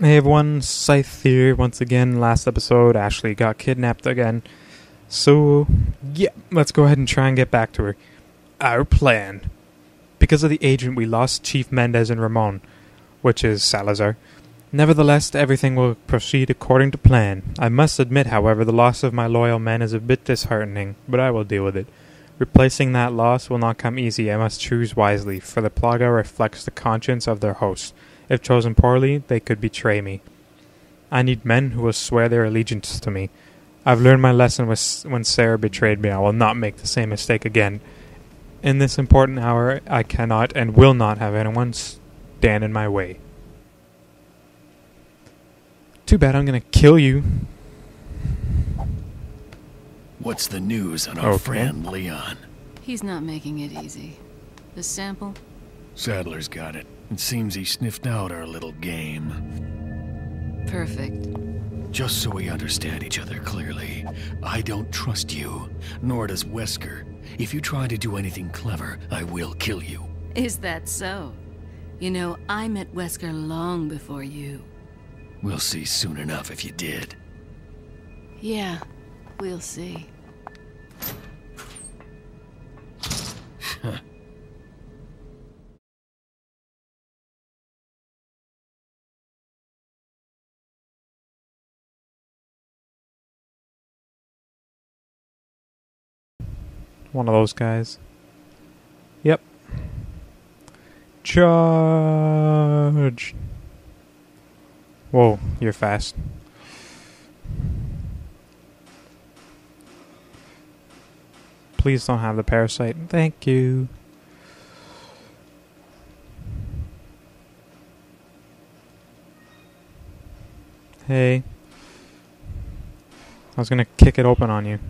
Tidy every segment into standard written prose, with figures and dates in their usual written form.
Hey everyone, Scythe here once again. Last episode, Ashley got kidnapped again. So, yeah, let's go ahead and try and get back to her. Our plan. Because of the agent, we lost Chief Mendez and Ramon, which is Salazar. Nevertheless, everything will proceed according to plan. I must admit, however, the loss of my loyal men is a bit disheartening, but I will deal with it. Replacing that loss will not come easy. I must choose wisely, for the Plaga reflects the conscience of their host. If chosen poorly, they could betray me. I need men who will swear their allegiance to me. I've learned my lesson when Sarah betrayed me. I will not make the same mistake again. In this important hour, I cannot and will not have anyone stand in my way. Too bad I'm gonna kill you. What's the news on our friend Leon? He's not making it easy. The sample? Sadler's got it. It seems he sniffed out our little game. Perfect. Just so we understand each other clearly, I don't trust you, nor does Wesker. If you try to do anything clever, I will kill you. Is that so? You know, I met Wesker long before you. We'll see soon enough if you did. Yeah, we'll see. One of those guys. Yep. Charge! Whoa, you're fast. Please don't have the parasite. Thank you. Hey. I was gonna kick it open on you.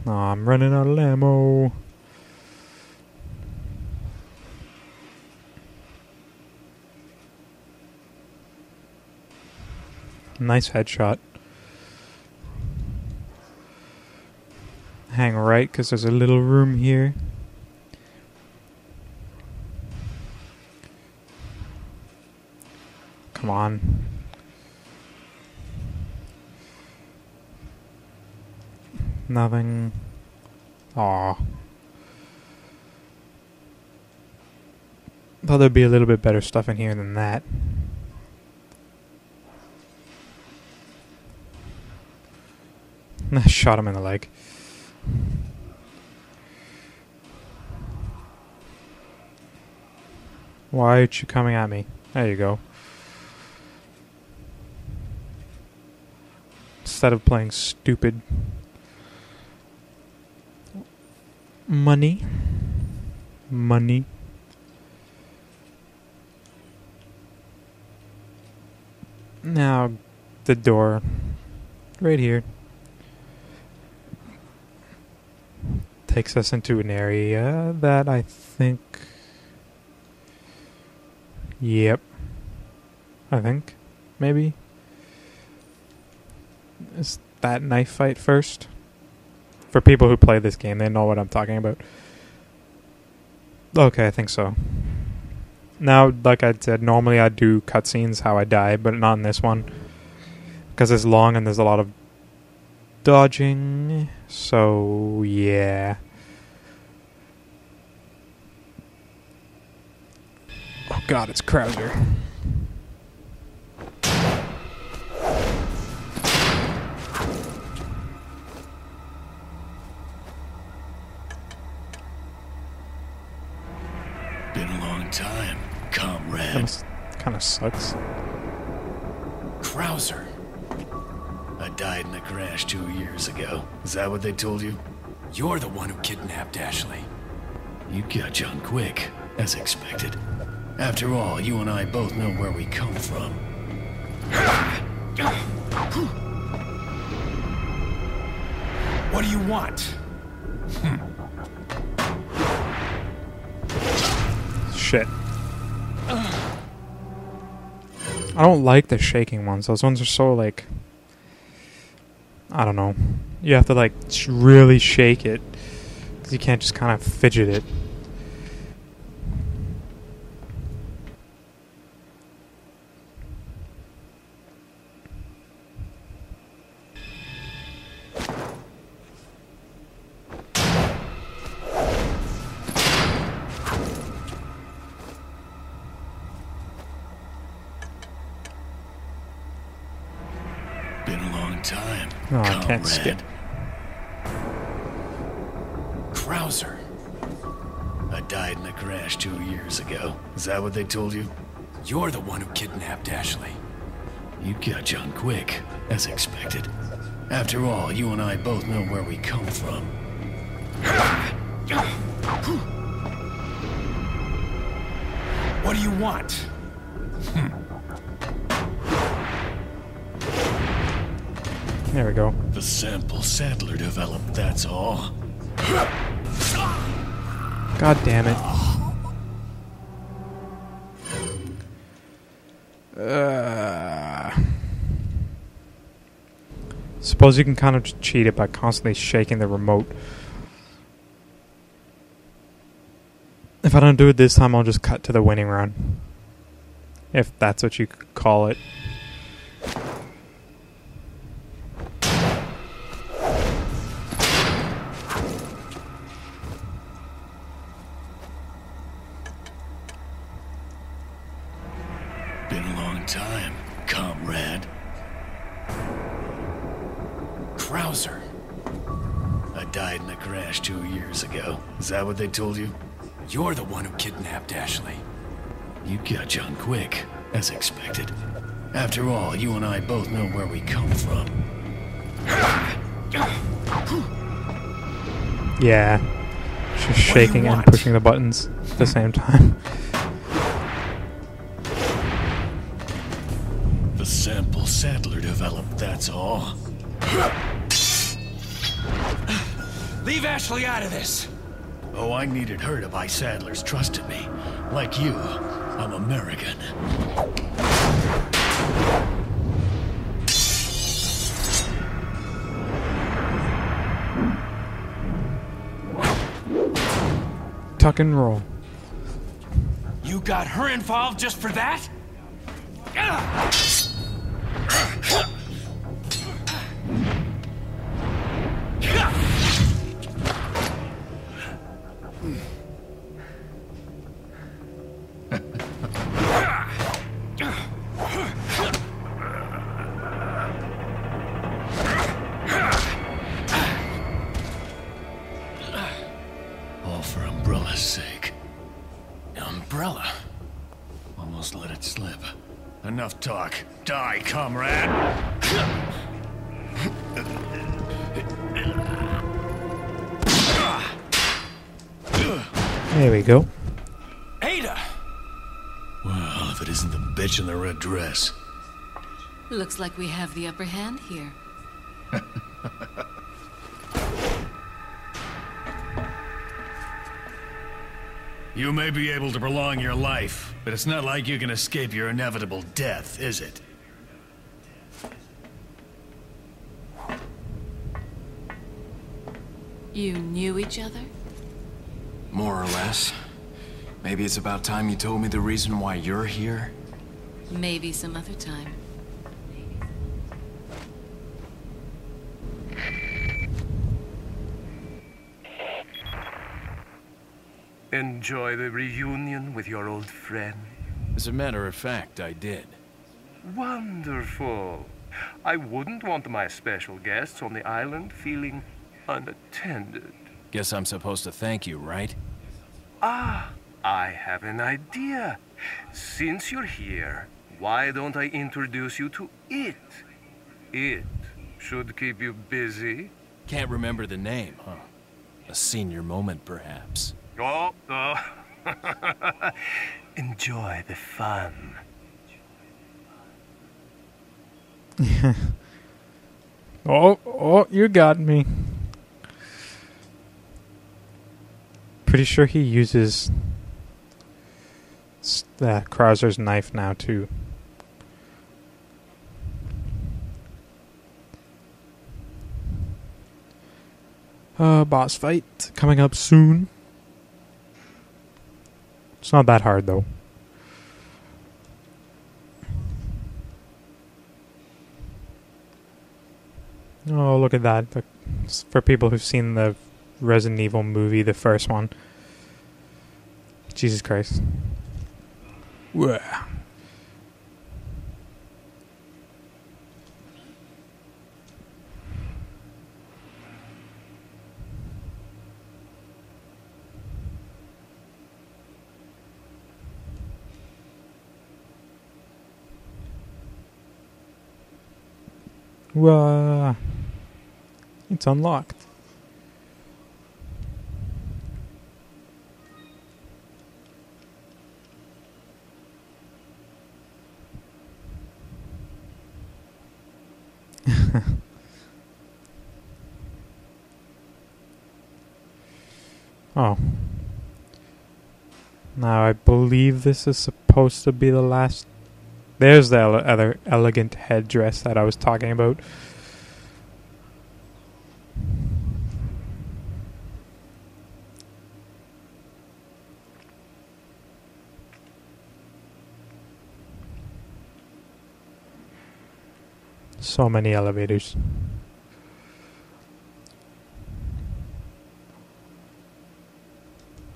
Oh, I'm running out of ammo. Nice headshot. Hang right, because there's a little room here. Come on. Nothing. Aw. Thought there'd be a little bit better stuff in here than that. I shot him in the leg. Why aren't you coming at me? There you go. Instead of playing stupid. Money. Now, the door. Right here. Takes us into an area that I think... Yep. I think. Maybe. Is that knife fight first? For people who play this game, they know what I'm talking about. Okay, I think so. Now, like I said, normally I do cutscenes how I die, but not in this one. Because it's long and there's a lot of dodging. So, yeah. Oh god, it's Krauser. Been a long time, comrade. Kind of sucks. Krauser. I died in a crash 2 years ago. Is that what they told you? You're the one who kidnapped Ashley. You got John quick, as expected. After all, you and I both know where we come from. What do you want? Shit. I don't like the shaking ones. Those ones are so, like... I don't know. You have to, like, really shake it 'Cause you can't just kind of fidget it. Been a long time. Oh, I can't skip. Krauser. I died in a crash 2 years ago. Is that what they told you? You're the one who kidnapped Ashley. You catch on quick, as expected. After all, you and I both know where we come from. What do you want? There we go. The sample Sadler developed, that's all. God damn it. Suppose you can kind of just cheat it by constantly shaking the remote. If I don't do it this time, I'll just cut to the winning run. If that's what you could call it. Been a long time, comrade. Krauser. I died in a crash 2 years ago. Is that what they told you? You're the one who kidnapped Ashley. You catch on quick, as expected. After all, you and I both know where we come from. Yeah. Just shaking and want? pushing the buttons at the same time. The sample Sadler developed, that's all. Leave Ashley out of this. Oh, I needed her to buy Sadler's trust in me. Like you, I'm American. Tuck and roll. You got her involved just for that? All for Umbrella's sake. Umbrella. Almost let it slip. Enough talk. Die, comrade! There we go. Ada! Well, if it isn't the bitch in the red dress. Looks like we have the upper hand here. You may be able to prolong your life, but it's not like you can escape your inevitable death, is it? You knew each other? More or less. Maybe it's about time you told me the reason why you're here. Maybe some other time. Enjoy the reunion with your old friend? As a matter of fact, I did. Wonderful. I wouldn't want my special guests on the island feeling unattended. Guess I'm supposed to thank you, right? Ah, I have an idea. Since you're here, why don't I introduce you to it? It should keep you busy. Can't remember the name, huh? A senior moment, perhaps. Oh. Enjoy the fun. Oh, you got me. Pretty sure he uses Krauser's knife now, too. Boss fight coming up soon. It's not that hard though. Oh, look at that. For people who've seen the Resident Evil movie, the first one. Jesus Christ. Whoa. Whoa. It's unlocked. Oh. Now I believe this is supposed to be the last. There's the other elegant headdress that I was talking about. So many elevators.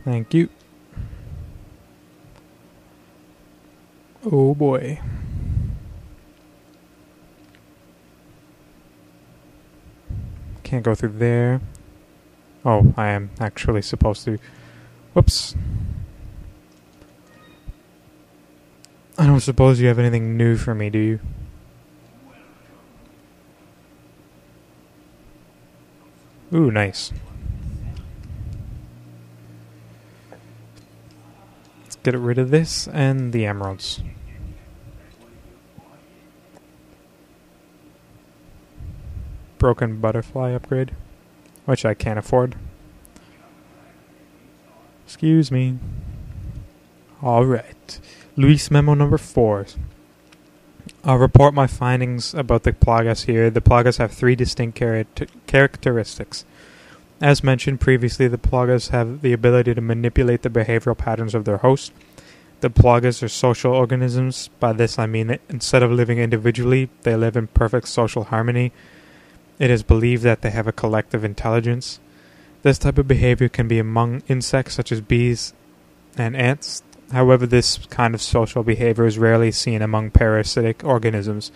Thank you. Oh boy. Can't go through there. Oh, I am actually supposed to. Whoops. I don't suppose you have anything new for me, do you? Ooh, nice. Let's get rid of this and the emeralds. Broken butterfly upgrade, which I can't afford. Excuse me. Alright. Luis memo number 4. I'll report my findings about the Plagas here. The Plagas have 3 distinct characteristics. As mentioned previously, the Plagas have the ability to manipulate the behavioral patterns of their host. The Plagas are social organisms. By this I mean that instead of living individually, they live in perfect social harmony. It is believed that they have a collective intelligence. This type of behavior can be among insects such as bees and ants. However, this kind of social behavior is rarely seen among parasitic organisms.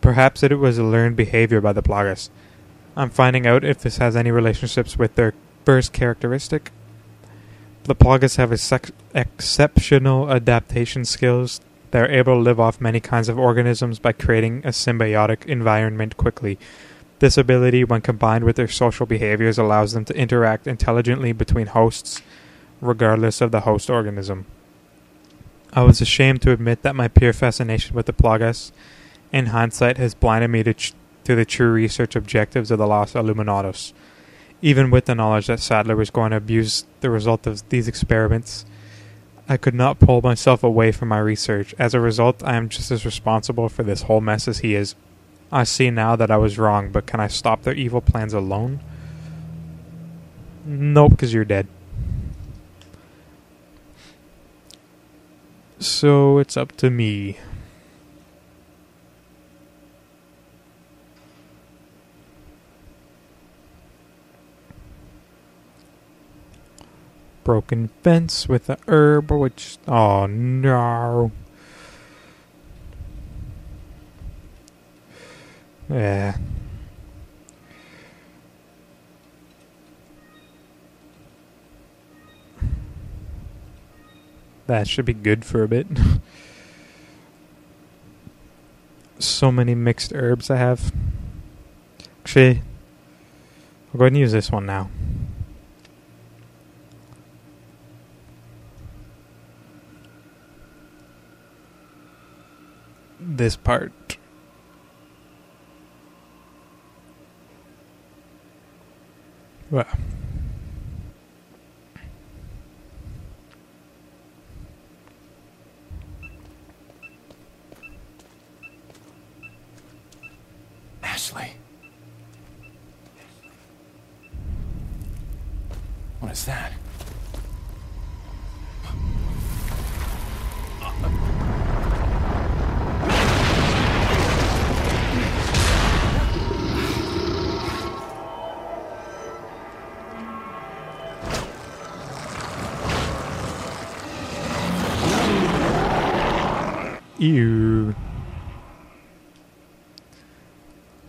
Perhaps it was a learned behavior by the Plagas. I'm finding out if this has any relationships with their first characteristic. The Plagas have exceptional adaptation skills. They are able to live off many kinds of organisms by creating a symbiotic environment quickly. This ability, when combined with their social behaviors, allows them to interact intelligently between hosts, regardless of the host organism. I was ashamed to admit that my pure fascination with the Plagas, in hindsight, has blinded me to the true research objectives of the Los Illuminados. Even with the knowledge that Sadler was going to abuse the result of these experiments, I could not pull myself away from my research. As a result, I am just as responsible for this whole mess as he is. I see now that I was wrong, but can I stop their evil plans alone? Nope, because you're dead. So it's up to me. Broken fence with a herb, which... Oh no. Yeah. That should be good for a bit. So many mixed herbs I have. Actually, I'll go ahead and use this one now. This part. Well. Ashley. What is that? Ew.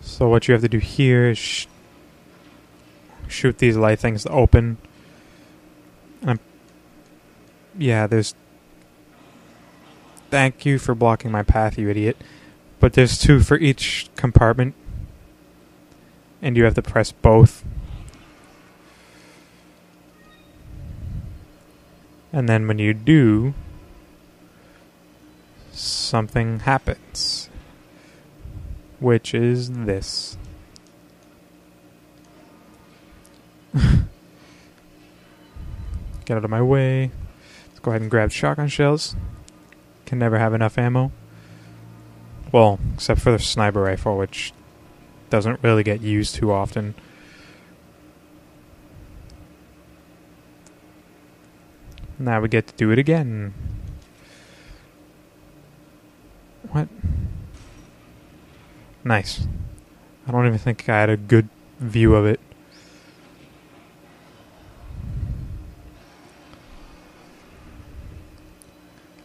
So what you have to do here is shoot these light things open. Yeah, there's... Thank you for blocking my path, you idiot. But there's 2 for each compartment. And you have to press both. And then when you do, something happens. Which is this. Get out of my way. Let's go ahead and grab shotgun shells. Can never have enough ammo. Well, except for the sniper rifle, which doesn't really get used too often. Now we get to do it again. What? Nice. I don't even think I had a good view of it.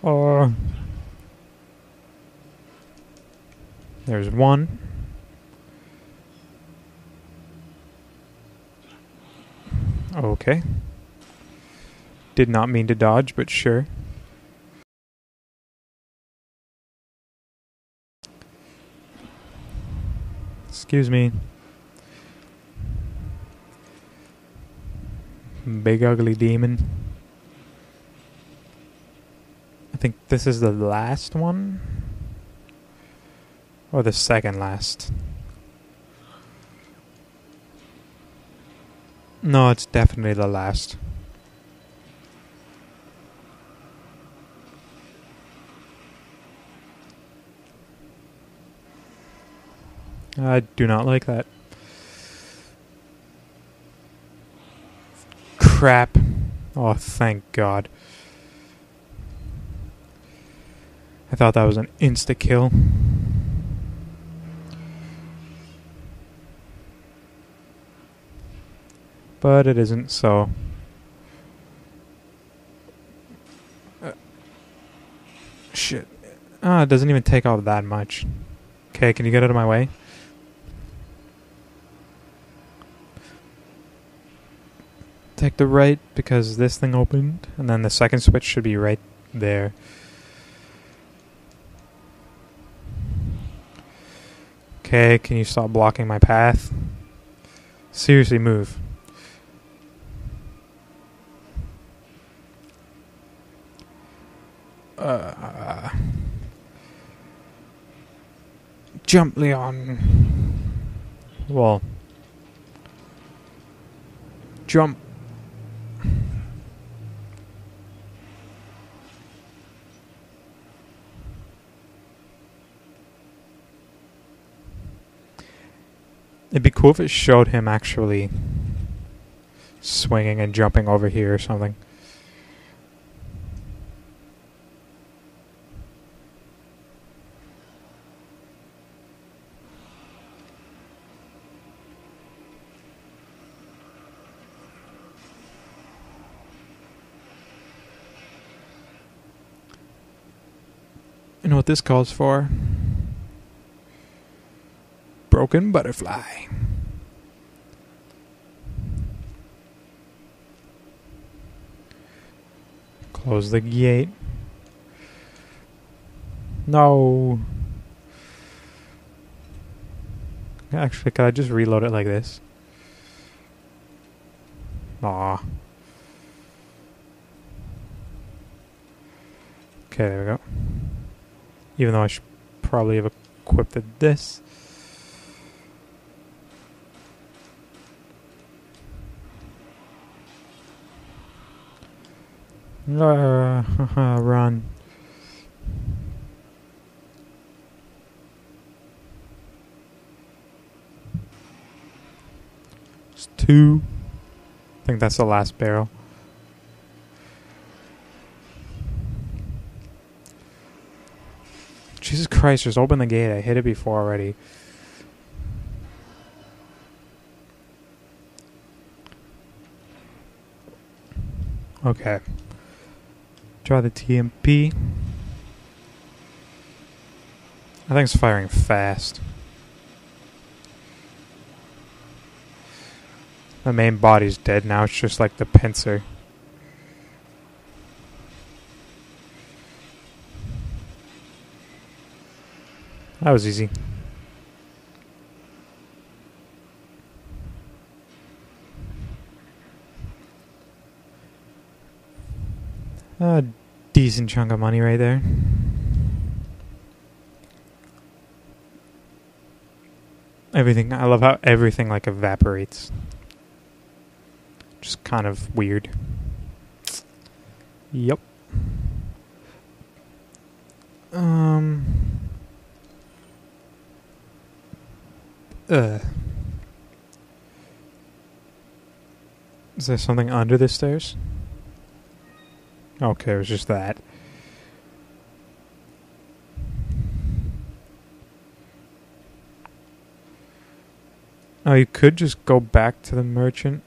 Oh. There's one. Okay. Did not mean to dodge, but sure. Excuse me. Big ugly demon. I think this is the last one. Or the second last. No, it's definitely the last. I do not like that. Crap. Oh, thank God. I thought that was an insta-kill. But it isn't, so... shit. Ah, it doesn't even take off that much. Okay, can you get out of my way? Take the right, because this thing opened, and then the second switch should be right there. Okay, can you stop blocking my path? Seriously, move. Jump, Leon. Well. Jump. It'd be cool if it showed him actually swinging and jumping over here or something. You know what this calls for? Broken butterfly. Close the gate. No. Actually, could I just reload it like this? Aw. Okay, there we go. Even though I should probably have equipped this. Run. It's 2. I think think that's the last barrel. Jesus Christ, just open the gate. I hit it before already. Okay. Try the TMP. I think it's firing fast. The main body's dead now. It's just like the pincer. That was easy. A decent chunk of money right there. Everything, I love how everything like evaporates. Just kind of weird. Yep. Is there something under the stairs? Okay, it was just that. Oh, you could just go back to the merchant.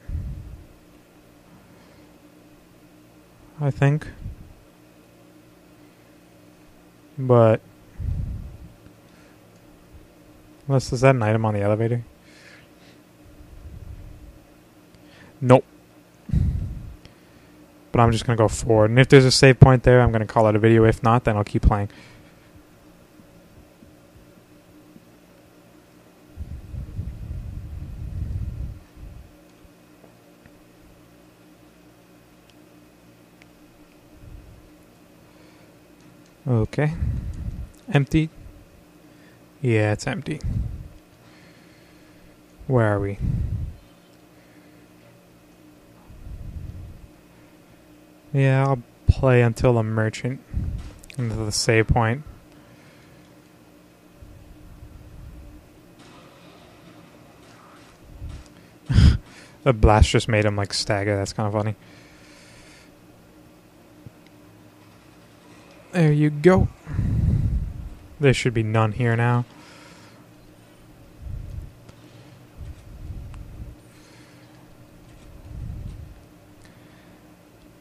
I think. But unless is that an item on the elevator? Nope. But I'm just going to go forward. And if there's a save point there, I'm going to call it a video. If not, then I'll keep playing. Okay. Empty? Yeah, it's empty. Where are we? Yeah, I'll play until the merchant. Until the save point. The blast just made him like stagger. That's kind of funny. There you go. There should be none here now.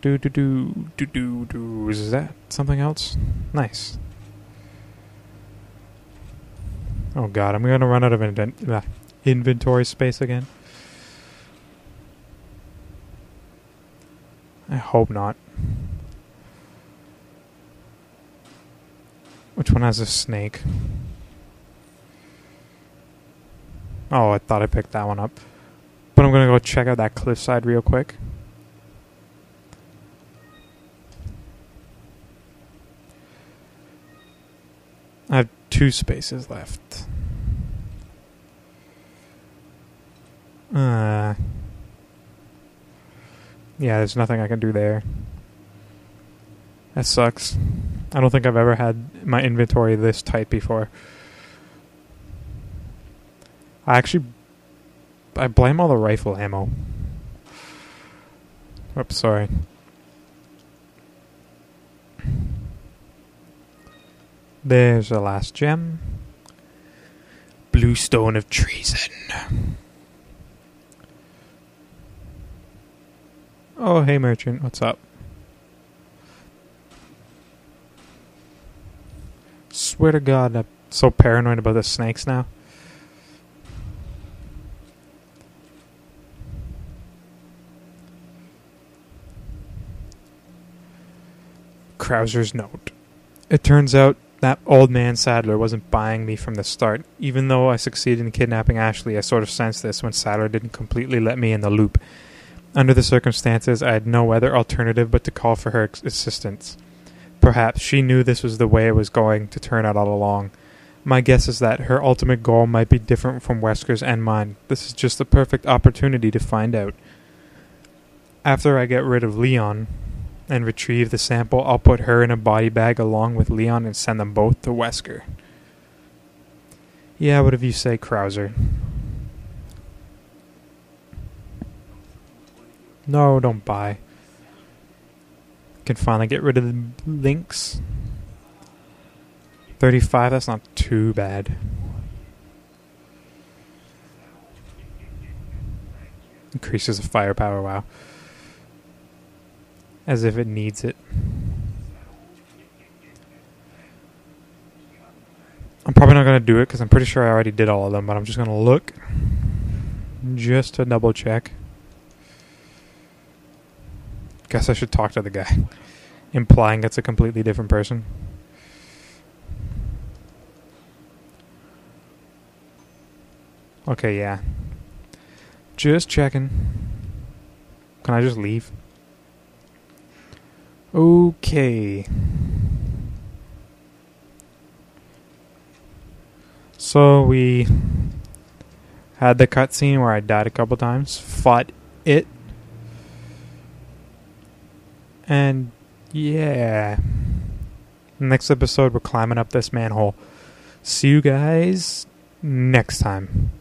Is that something else? Nice. Oh god, I'm gonna run out of inventory space again. I hope not. Which one has a snake? Oh, I thought I picked that one up. But I'm gonna go check out that cliffside real quick. I have 2 spaces left. Yeah, there's nothing I can do there. That sucks. I don't think I've ever had my inventory this tight before. I blame all the rifle ammo. Oops, sorry. There's the last gem. Blue stone of treason. Oh, hey merchant, what's up? Swear to God, I'm so paranoid about the snakes now. Krauser's note. It turns out that old man Sadler wasn't buying me from the start. Even though I succeeded in kidnapping Ashley, I sort of sensed this when Sadler didn't completely let me in the loop. Under the circumstances, I had no other alternative but to call for her assistance. Perhaps she knew this was the way it was going to turn out all along. My guess is that her ultimate goal might be different from Wesker's and mine. This is just the perfect opportunity to find out. After I get rid of Leon and retrieve the sample, I'll put her in a body bag along with Leon and send them both to Wesker. Yeah, whatever you say, Krauser. No, don't buy. Can finally get rid of the links. 35, that's not too bad. Increases the firepower, wow. As if it needs it. I'm probably not going to do it because I'm pretty sure I already did all of them, but I'm just going to look just to double check. Guess I should talk to the guy, implying it's a completely different person. Okay, yeah. Just checking. Can I just leave? Okay. So we had the cutscene where I died a couple times, fought it, and yeah. Next episode we're climbing up this manhole. See you guys next time.